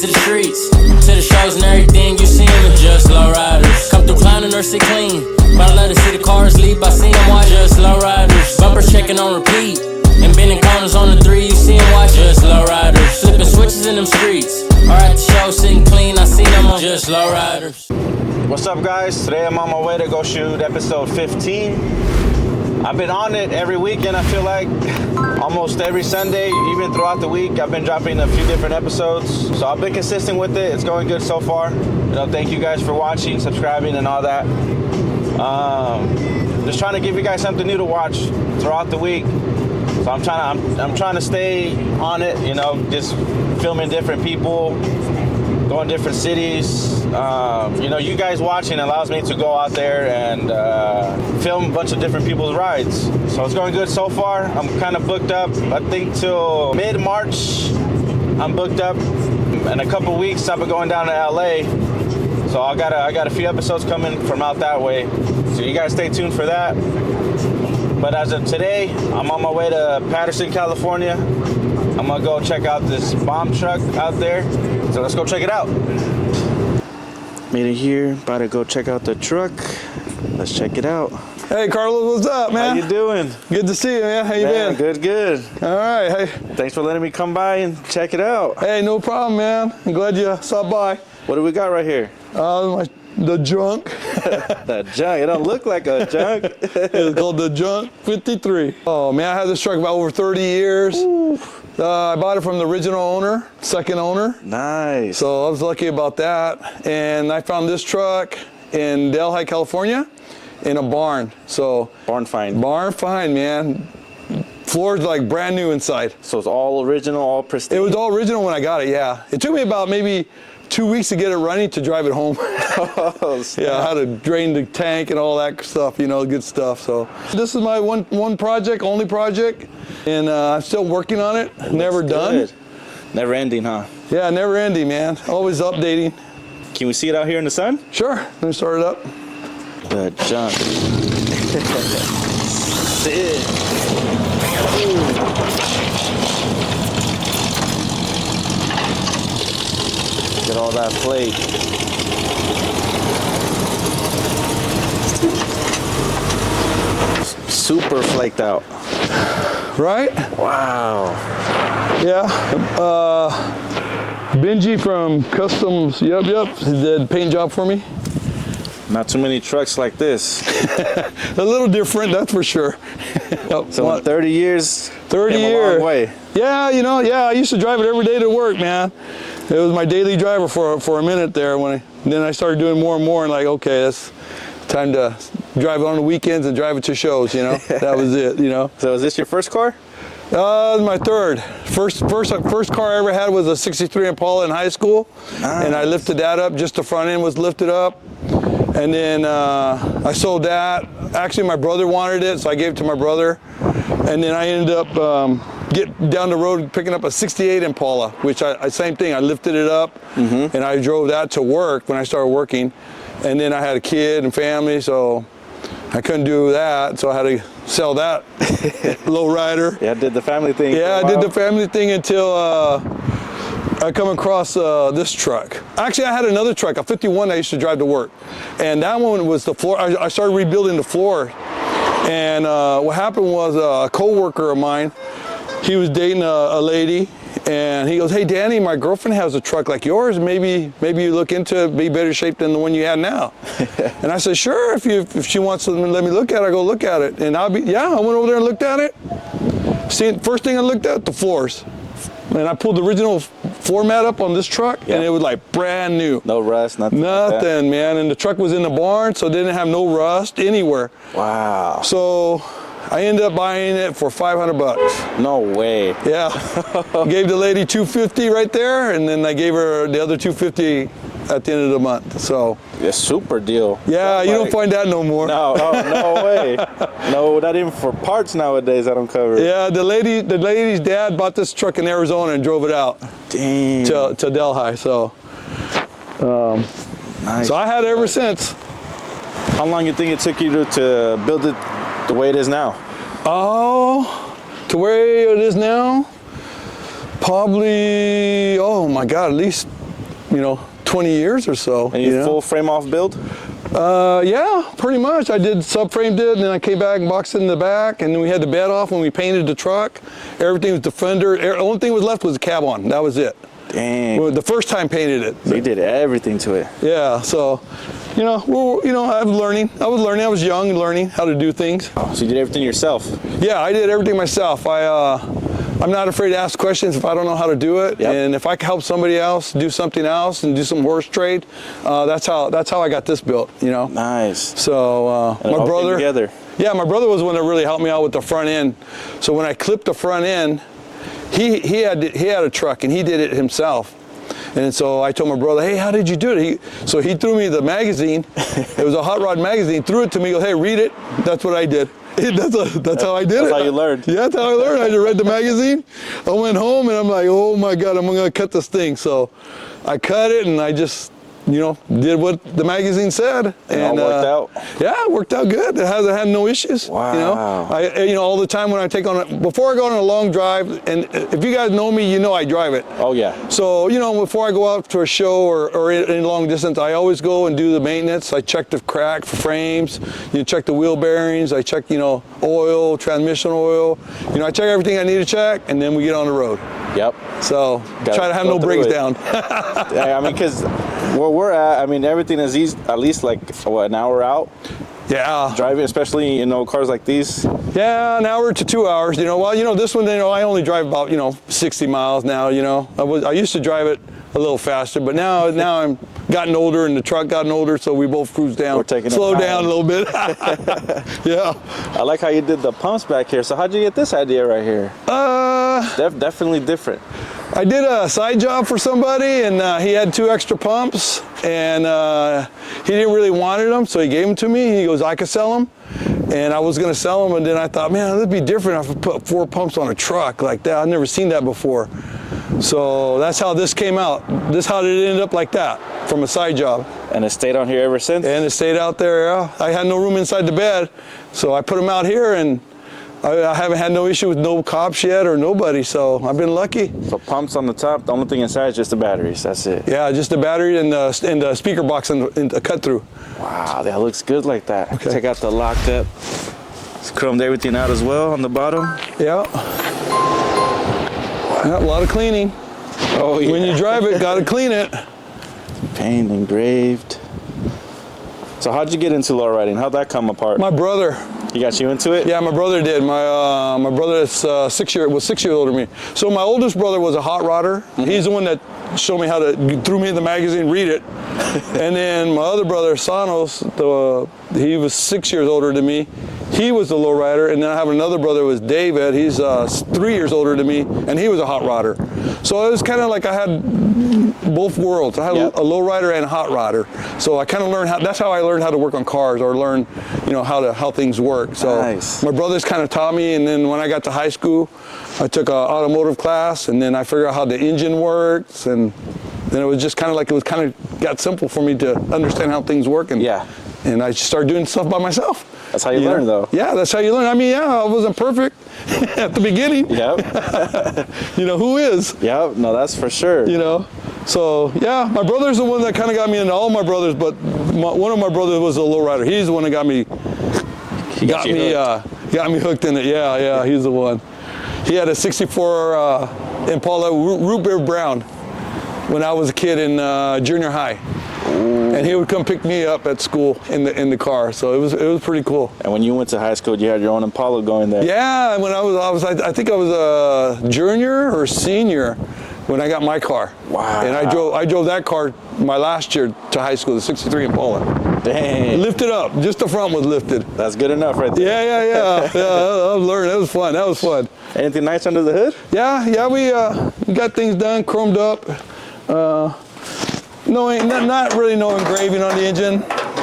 to the streets, to the shows and everything you see me. Just lowriders. Come through clowning or sit clean. But I love to see the cars leap. I see them watch. Just lowriders. Bumpers checking on repeat. And bending corners on the 3. You see them watch. Just lowriders. Flipping switches in them streets. Or at the show sitting clean. I see them on. Just lowriders. What's up, guys? Today I'm on my way to go shoot episode 15. I've been on it every weekend, I feel like. Almost every Sunday, even throughout the week, I've been dropping a few different episodes. So I've been consistent with it. It's going good so far. Thank you guys for watching, subscribing, and all that. Just trying to give you guys something new to watch throughout the week. So I'm trying to stay on it, just filming different people, going different cities. You guys watching allows me to go out there and film a bunch of different people's rides. So it's going good so far. I'm kind of booked up. I think till mid-March, I'm booked up. In a couple weeks, I'll be going down to LA. So I got a few episodes coming from out that way. So you guys stay tuned for that. But as of today, I'm on my way to Patterson, California. I'm gonna go check out this bomb truck out there. So let's go check it out. Made it here, about to go check out the truck. Let's check it out. Hey Carlos, what's up, man? How you doing? Good to see you, man. How you been? Good. All right, hey. Thanks for letting me come by and check it out. Hey, no problem, man. I'm glad you stopped by. What do we got right here? The junk. The junk, it don't look like a junk. It's called the Junk 53. Oh man, I had this truck about over 30 years. I bought it from the original owner, second owner. Nice. So I was lucky about that. And I found this truck in Delhi, California, in a barn. So Barn find. Barn find, man. Floor's like brand new inside. So it's all original, all pristine? It was all original when I got it, yeah. It took me about maybe 2 weeks to get it running to drive it home. Oh, yeah, I had to drain the tank and all that stuff, good stuff. So this is my one project, only project, and I'm still working on it. Never done. Never ending, huh? Yeah, never ending, man. Always updating. Can we see it out here in the sun? Sure. Let me start it up. The junk. Sick. Get all that flake. Super flaked out. Right? Wow. Yeah. Benji from Customs, yep, he did a paint job for me. Not too many trucks like this. A little different, that's for sure. So in 30 years, 30 came years. a long way. Yeah, I used to drive it every day to work, man. It was my daily driver for a minute there. Then I started doing more and more, and like, okay, that's time to drive it on the weekends and drive it to shows. That was it. So is this your first car? My third. First car I ever had was a '63 Impala in high school, Nice. And I lifted that up. Just the front end was lifted up, and then I sold that. Actually, my brother wanted it, so I gave it to my brother, and then I ended up get down the road picking up a '68 Impala, which same thing. I lifted it up, and I drove that to work when I started working, and then I had a kid and family, so I couldn't do that, so I had to sell that Lowrider. Yeah, I did the family thing. Yeah, I did the family thing until I come across this truck. Actually, I had another truck, a 51 I used to drive to work. And that one was the floor. I started rebuilding the floor. And what happened was a co-worker of mine, he was dating a lady, and he goes, "Hey Danny, my girlfriend has a truck like yours. Maybe you look into it, be better shape than the one you had now." And I said, "Sure, if she wants to let me look at it, I go look at it." And I went over there and looked at it. First thing I looked at, the floors. And I pulled the original floor mat up on this truck, and it was like brand new. No rust, nothing. Nothing, man. And the truck was in the barn, so it didn't have no rust anywhere. Wow. So I ended up buying it for $500. No way. Yeah. Gave the lady $250 right there, and then I gave her the other $250 at the end of the month. So a super deal. Yeah, you don't find that no more. No, no way. No, not even for parts nowadays. I don't cover. Yeah, the lady's dad bought this truck in Arizona and drove it out. Dang. To Delhi. So, nice. So I had it ever since. How long you think it took you to build it the way it is now? Oh, to where it is now? Probably, oh my God, at least 20 years or so. And you full frame off build? Yeah, pretty much. I did subframed it, and then I came back and boxed it in the back, and then we had the bed off when we painted the truck. Everything was the fender. The only thing was left was the cab on. That was it. Dang. Well, the first time painted it. So you did everything to it. Yeah, so, I was learning. I was young and learning how to do things. Oh, so you did everything yourself? Yeah, I did everything myself. I'm not afraid to ask questions if I don't know how to do it. Yep. And if I can help somebody else do something else and do some horse trade, that's how I got this built, Nice. So And my brother, together. yeah, my brother was the one that really helped me out with the front end. So when I clipped the front end, he had a truck and he did it himself. And so I told my brother, hey, how did you do it? So he threw me the magazine. It was a hot rod magazine. Threw it to me. He goes, hey, read it. That's what I did. That's how I did it. That's how you learned. Yeah, that's how I learned. I just read the magazine. I went home and I'm like, oh my God, I'm going to cut this thing. So I cut it and I just, did what the magazine said. And it all worked out? Yeah, it worked out good. It had no issues. Wow. All the time when I take on it, before I go on a long drive, and if you guys know me, I drive it. Oh yeah. So, before I go out to a show or in long distance, I always go and do the maintenance. I check the crack for frames, check the wheel bearings, I check, oil, transmission oil. I check everything I need to check, and then we get on the road. Yep. So, try to have no breaks down. Yeah, because where we're at, everything is at least like, an hour out? Yeah. Driving, especially, cars like these? Yeah, an hour to 2 hours, Well, this one, I only drive about, 60 miles now, I used to drive it a little faster, but now I'm gotten older and the truck gotten older, so we both cruise down. We're taking slow down a little bit. Yeah. I like how you did the pumps back here. So how'd you get this idea right here? Definitely different. I did a side job for somebody, and he had 2 extra pumps, and he didn't really wanted them, so he gave them to me. He goes, I could sell them. And I was going to sell them, and then I thought, man, that'd be different if I put 4 pumps on a truck like that. I've never seen that before. So that's how this came out. This how it ended up like that, from a side job. And it stayed on here ever since? And it stayed out there, yeah. I had no room inside the bed, so I put them out here, and I haven't had no issue with no cops yet or nobody, so I've been lucky. So pumps on the top, the only thing inside is just the batteries, that's it? Yeah, just the battery and the speaker box and the cut through. Wow, that looks good like that. Okay. Take out the locked up. It's chromed everything out as well on the bottom. Yeah. Yeah, a lot of cleaning. Oh yeah. When you drive it, gotta clean it. Paint engraved. So how'd you get into lowriding? How'd that come apart? My brother. He got you into it? Yeah, my brother did. My brother is 6 years older than me. So my oldest brother was a hot rodder. Mm-hmm. He's the one that showed me how to, threw me in the magazine, read it. And then my other brother, Sanos, he was 6 years older than me. He was the lowrider, and then I have another brother, was David. He's 3 years older than me, and he was a hot rodder. So it was kind of like I had both worlds. I had a lowrider and a hot rodder. So I kind of learned that's how I learned how to work on cars, or learn, how things work. So nice. My brothers kind of taught me, and then when I got to high school, I took an automotive class, and then I figured out how the engine works, and then it was just kind of like got simple for me to understand how things work, and I just started doing stuff by myself. That's how you learn, though. Yeah, that's how you learn. I wasn't perfect at the beginning. Yep. Who is? Yep, no, that's for sure. So yeah, my brother's the one that kind of got me into all my brothers, but one of my brothers was a lowrider. He's the one that got me hooked in it. Yeah, he's the one. He had a 64 Impala root beer brown when I was a kid in junior high. Ooh. And he would come pick me up at school in the car, so it was pretty cool. And when you went to high school, you had your own Impala going there? Yeah, when I think I was a junior or senior when I got my car. Wow. And I drove that car my last year to high school, the 63 Impala. Dang. Lifted up, just the front was lifted. That's good enough right there. Yeah, I learned. That was fun. Anything nice under the hood? Yeah, we got things done, chromed up. Not really no engraving on the engine,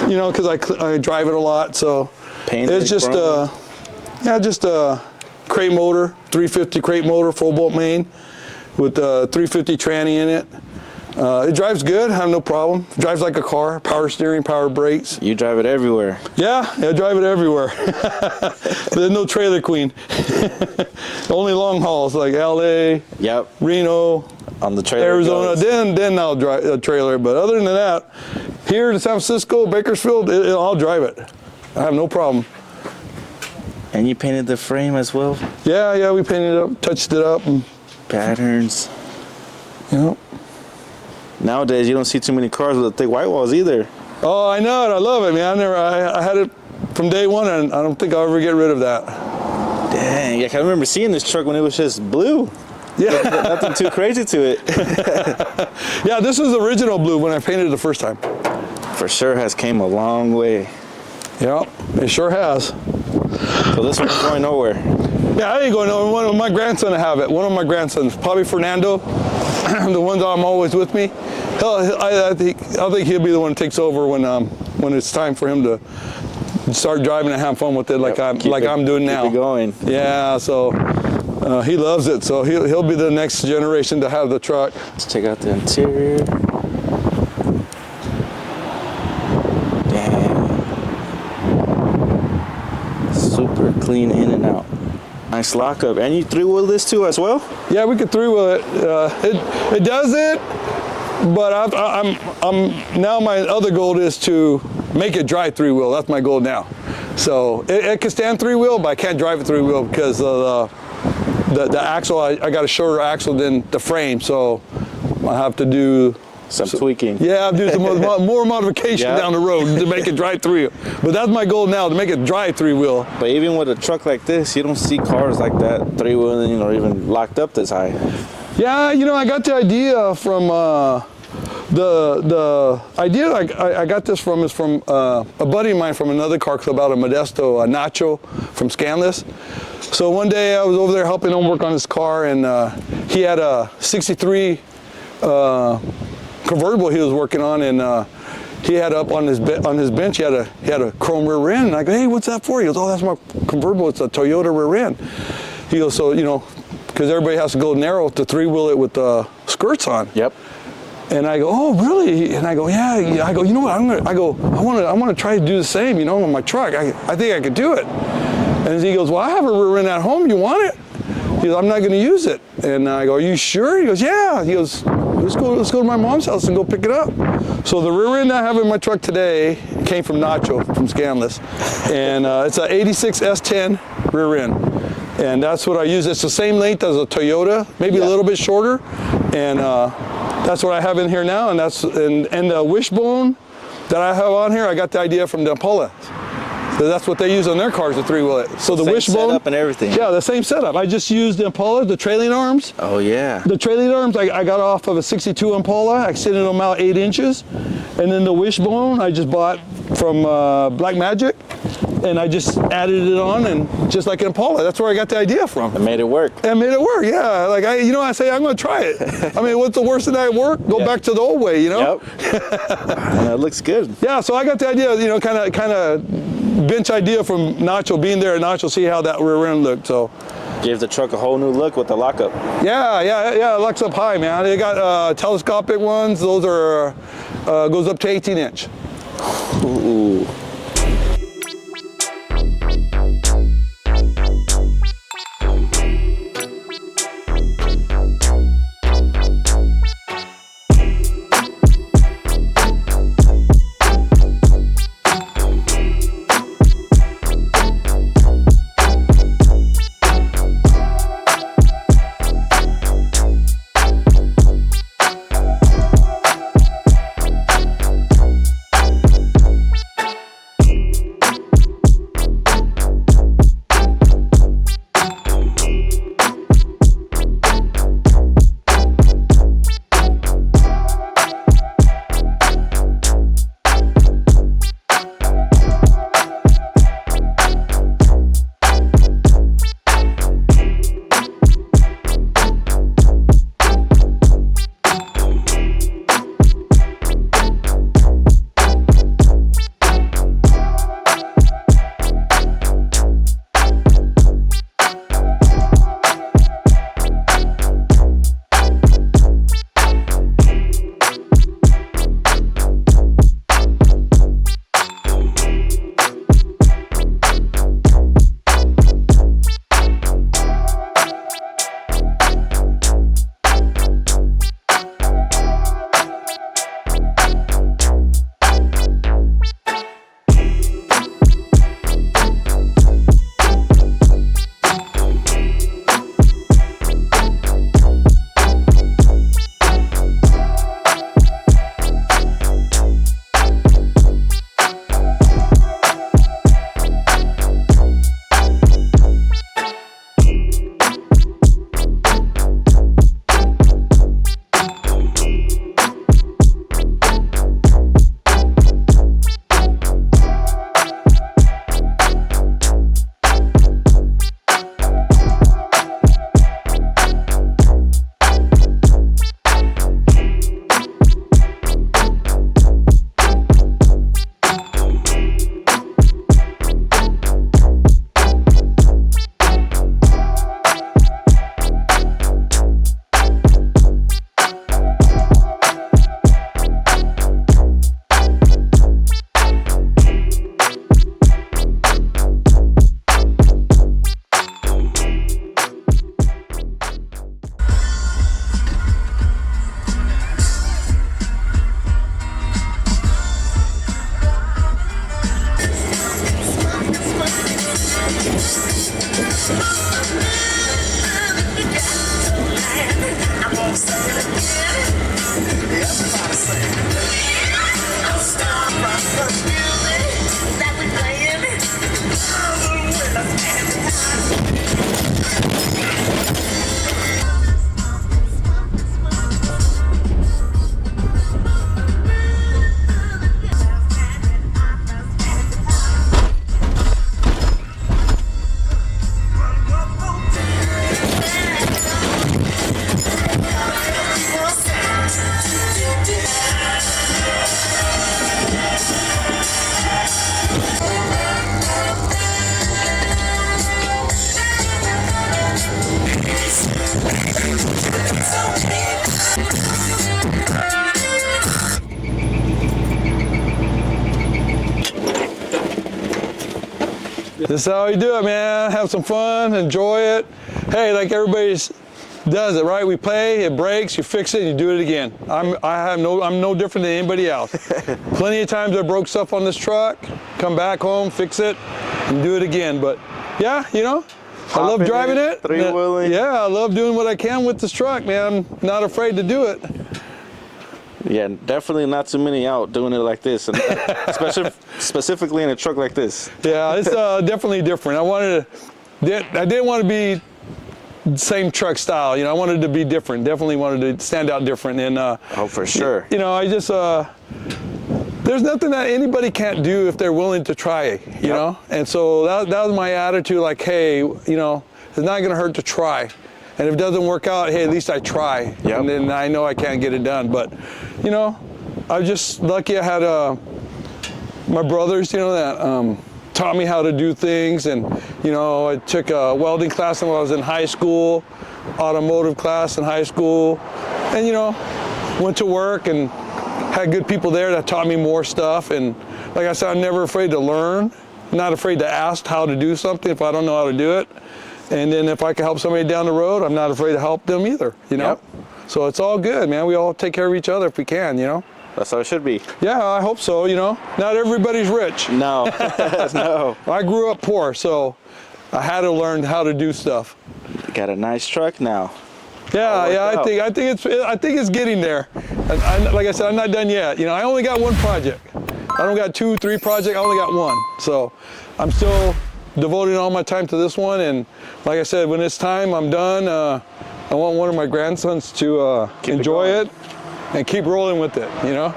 because I drive it a lot. So it's just a crate motor, 350 crate motor, full bolt main with 350 tranny in it. It drives good, I have no problem. It drives like a car, power steering, power brakes. You drive it everywhere. Yeah, I drive it everywhere. There's no trailer queen. Only long hauls like LA, yep, Reno, On the trailer. Arizona, then I'll drive a trailer. But other than that, here to San Francisco, Bakersfield, I'll drive it. I have no problem. And you painted the frame as well? Yeah, we painted it up, touched it up. And, patterns. you know. Nowadays, you don't see too many cars with the thick white walls either. Oh, I know it. I love it, man. I had it from day one, and I don't think I'll ever get rid of that. Dang, I remember seeing this truck when it was just blue. Yeah. Nothing too crazy to it. Yeah, this is original blue when I painted it the first time. For sure has came a long way. Yeah, it sure has. So this one's going nowhere. Yeah, I ain't going nowhere. One of my grandsons have it. One of my grandsons, probably Fernando, the one that I'm always with me. I think he'll be the one that takes over when it's time for him to start driving and have fun with it, like I'm doing now. Keep it going. Yeah, so he loves it. So he'll be the next generation to have the truck. Let's check out the interior. Dang. Super clean in and out. Nice lockup. And you three-wheel this too as well? Yeah, we could three-wheel it. It does it, but I'm now my other goal is to make it drive three-wheel. That's my goal now. So it can stand three-wheel, but I can't drive it three-wheel because of the axle. I got a shorter axle than the frame, so I have to do some tweaking. Yeah, I'll do some more modification down the road to make it drive three-wheel. But that's my goal now, to make it drive three-wheel. But even with a truck like this, you don't see cars like that three-wheeling, even locked up this high. Yeah, I got the idea from the idea I got this from is from a buddy of mine from another car club out of Modesto, Nacho from Scanless. So one day I was over there helping him work on his car, and he had a '63 convertible he was working on, and he had up on his bench. He had a chrome rear end. And I go, hey, what's that for? He goes, oh, that's my convertible. It's a Toyota rear end. He goes, so because everybody has to go narrow to three-wheel it with the skirts on. Yep. And I go, oh, really? And I go, yeah. I go, you know what? I want to try to do the same, on my truck. I think I could do it. And he goes, well, I have a rear end at home. You want it? He goes, I'm not going to use it. And I go, are you sure? He goes, yeah. He goes, let's go to my mom's house and go pick it up. So the rear end I have in my truck today came from Nacho from Scanless, and it's a '86 S10 rear end, and that's what I use. It's the same length as a Toyota, maybe a little bit shorter, and that's what I have in here now. And and the wishbone that I have on here, I got the idea from the Impala. So that's what they use on their cars to three-wheel it. So the wishbone setup and everything. Yeah, the same setup. I just used the Impala, the trailing arms. Oh yeah. The trailing arms I got off of a '62 Impala. I extended them out 8 inches, and then the wishbone I just bought from Black Magic, and I just added it on, and just like an Impala. That's where I got the idea from. It made it work. It made it work. Yeah. Like I say I'm going to try it. I mean, what's the worst that I work? Go back to the old way. Yep. It looks good. Yeah. So I got the idea. Kind of bench idea from Nacho, being there at Nacho, see how that rear end looked. So gave the truck a whole new look with the lockup. Yeah, it locks up high, man. They got telescopic ones. Those are goes up to 18 inch. Ooh. This is how you do it, man. Have some fun, enjoy it. Hey, like everybody does it, right? We play, it breaks, you fix it, and you do it again. I'm no different than anybody else. Plenty of times I broke stuff on this truck, come back home, fix it, and do it again. But yeah, you know, I love driving it. Three-wheeling. Yeah, I love doing what I can with this truck, man. I'm not afraid to do it. Yeah, definitely not too many out doing it like this, and specifically in a truck like this. Yeah, it's definitely different. I didn't want to be same truck style, you know. I wanted to be different. Definitely wanted to stand out different. And oh, for sure. You know, I just there's nothing that anybody can't do if they're willing to try, you know. And so that was my attitude. Like, hey, you know, it's not going to hurt to try. And if it doesn't work out, hey, at least I try. Yep. And then I know I can't get it done. But, you know, I was just lucky I had my brothers, you know, that taught me how to do things. And, you know, I took a welding class when I was in high school, automotive class in high school. And, you know, went to work and had good people there that taught me more stuff. And like I said, I'm never afraid to learn, not afraid to ask how to do something if I don't know how to do it. And then if I can help somebody down the road, I'm not afraid to help them either, you know? Yep. So it's all good, man. We all take care of each other if we can, you know? That's how it should be. Yeah, I hope so, you know? Not everybody's rich. No, no. I grew up poor, so I had to learn how to do stuff. You got a nice truck now. Yeah, I think it's getting there. And like I said, I'm not done yet. You know, I only got one project. I don't got 2, 3 projects. I only got one. So I'm still devoting all my time to this one. And like I said, when it's time, I'm done. I want one of my grandsons to enjoy it and keep rolling with it. You know.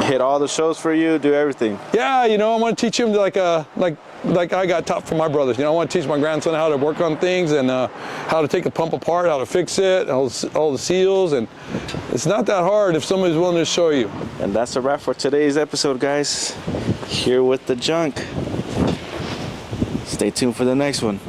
Hit all the shows for you. Do everything. Yeah, you know, I want to teach him like I got taught from my brothers. You know, I want to teach my grandson how to work on things and how to take the pump apart, how to fix it, all the seals, and it's not that hard if somebody's willing to show you. And that's a wrap for today's episode, guys. Here with the junk. Stay tuned for the next one.